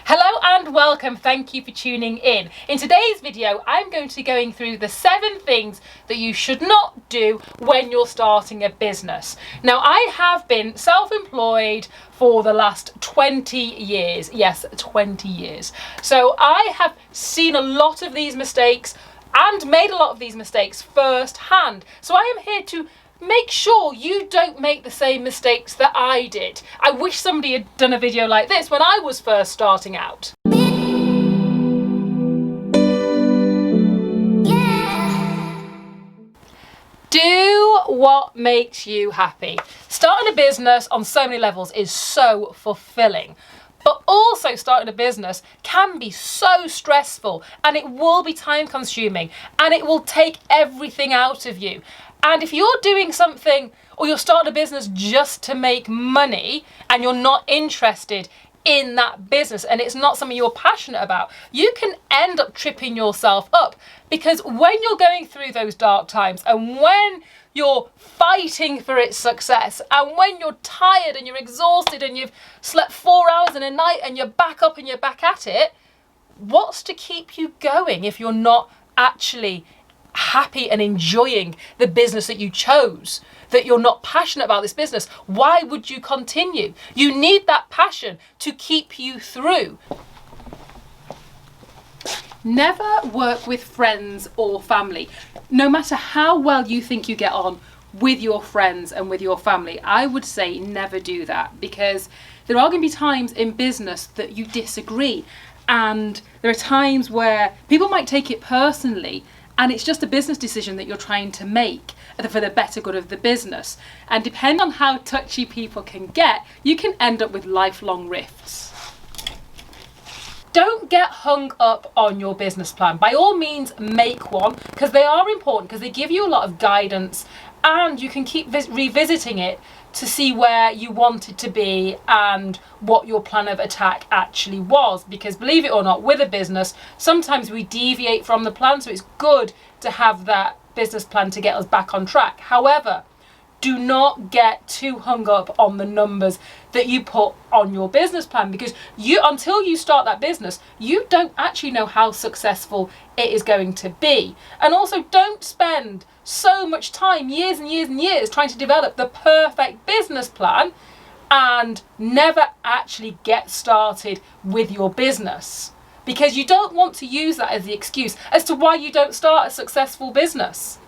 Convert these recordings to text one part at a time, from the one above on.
Hello and welcome, thank you for tuning in. In today's video, I'm going to be going through the 7 things that you should not do when you're starting a business. Now, I have been self-employed for the last 20 years. Yes, 20 years. So I have seen a lot of these mistakes and made a lot of these mistakes firsthand. So I am here to make sure you don't make the same mistakes that I did. I wish somebody had done a video like this when I was first starting out. Do what makes you happy. Starting a business on so many levels is so fulfilling. But also starting a business can be so stressful, and it will be time consuming, and it will take everything out of you. And if you're doing something or you're starting a business just to make money and you're not interested in that business and it's not something you're passionate about, you can end up tripping yourself up, because when you're going through those dark times and when you're fighting for its success and when you're tired and you're exhausted and you've slept 4 hours in a night and you're back up and you're back at it, what's to keep you going if you're not actually happy and enjoying the business that you chose, that you're not passionate about this business? Why would you continue? You need that passion to keep you through. Never work with friends or family. No matter how well you think you get on with your friends and with your family, I would say never do that, because there are going to be times in business that you disagree, and there are times where people might take it personally, and it's just a business decision that you're trying to make for the better good of the business. And depending on how touchy people can get, you can end up with lifelong rifts. Don't get hung up on your business plan. By all means, make one, because they are important, because they give you a lot of guidance, and you can keep revisiting it to see where you wanted to be and what your plan of attack actually was. Because believe it or not, with a business, sometimes we deviate from the plan, so it's good to have that business plan to get us back on track. However, do not get too hung up on the numbers that you put on your business plan, because until you start that business, you don't actually know how successful it is going to be. And also, don't spend so much time, years and years and years, trying to develop the perfect business plan and never actually get started with your business, because you don't want to use that as the excuse as to why you don't start a successful business.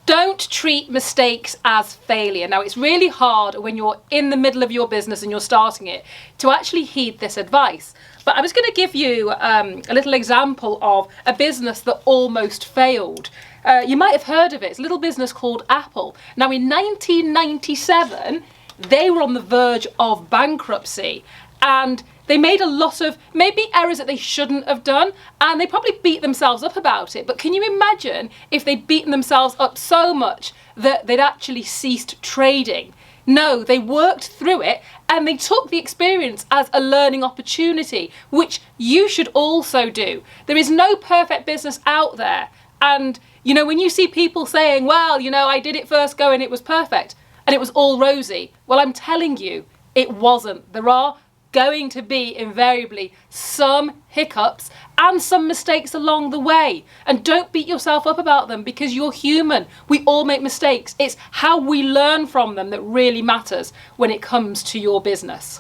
Don't treat mistakes as failure. Now, it's really hard when you're in the middle of your business and you're starting it to actually heed this advice. But I was going to give you a little example of a business that almost failed. You might have heard of it. It's a little business called Apple. Now, in 1997, they were on the verge of bankruptcy, and they made a lot of maybe errors that they shouldn't have done, and they probably beat themselves up about it. But can you imagine if they'd beaten themselves up so much that they'd actually ceased trading? No, they worked through it, and they took the experience as a learning opportunity, which you should also do. There is no perfect business out there. And, you know, when you see people saying, well, you know, I did it first go and it was perfect and it was all rosy. Well, I'm telling you, it wasn't. There are going to be invariably some hiccups and some mistakes along the way, and don't beat yourself up about them, because you're human. We all make mistakes. It's how we learn from them that really matters when it comes to your business.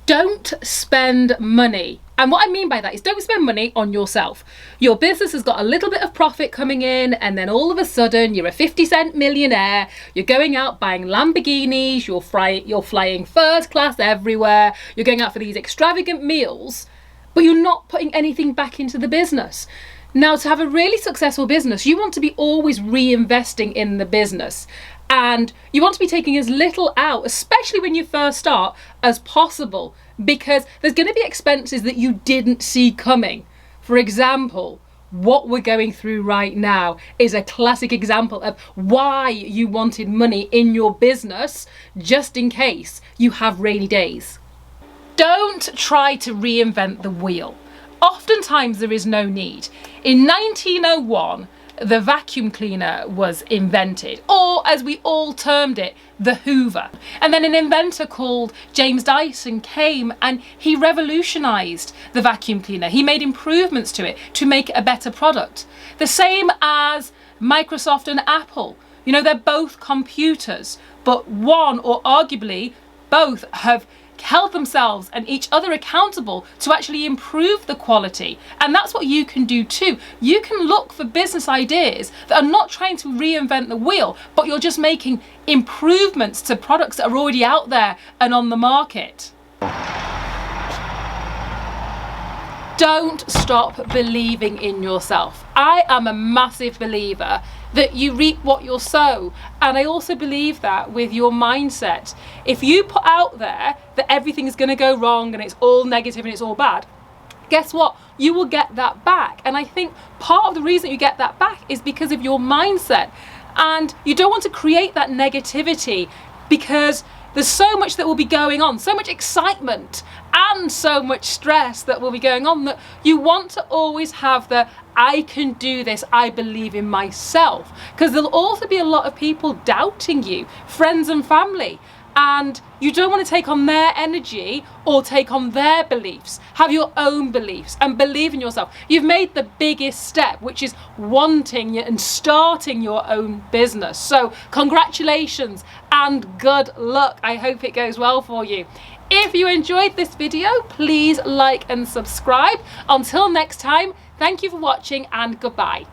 Don't spend money. And what I mean by that is, don't spend money on yourself. Your business has got a little bit of profit coming in, and then all of a sudden you're a 50-cent millionaire. You're going out buying Lamborghinis, you're flying first class everywhere, you're going out for these extravagant meals, but you're not putting anything back into the business. Now, to have a really successful business, you want to be always reinvesting in the business. And you want to be taking as little out, especially when you first start, as possible, because there's going to be expenses that you didn't see coming. For example, what we're going through right now is a classic example of why you wanted money in your business, just in case you have rainy days. Don't try to reinvent the wheel. Oftentimes there is no need. In 1901, the vacuum cleaner was invented, or as we all termed it, the Hoover. And then an inventor called James Dyson came and he revolutionized the vacuum cleaner. He made improvements to it to make it a better product. The same as Microsoft and Apple. You know, they're both computers, but one, or arguably both, have held themselves and each other accountable to actually improve the quality. And that's what you can do too. You can look for business ideas that are not trying to reinvent the wheel, but you're just making improvements to products that are already out there and on the market. Don't stop believing in yourself. I am a massive believer that you reap what you sow. And I also believe that with your mindset, if you put out there that everything is going to go wrong and it's all negative and it's all bad, guess what? You will get that back. And I think part of the reason you get that back is because of your mindset. And you don't want to create that negativity because there's so much that will be going on, so much excitement and so much stress that will be going on, that you want to always have the I can do this, I believe in myself. Because there'll also be a lot of people doubting you, friends and family. And you don't want to take on their energy or take on their beliefs. Have your own beliefs and believe in yourself. You've made the biggest step, which is wanting and starting your own business. So congratulations and good luck. I hope it goes well for you. If you enjoyed this video, please like and subscribe. Until next time, thank you for watching and goodbye.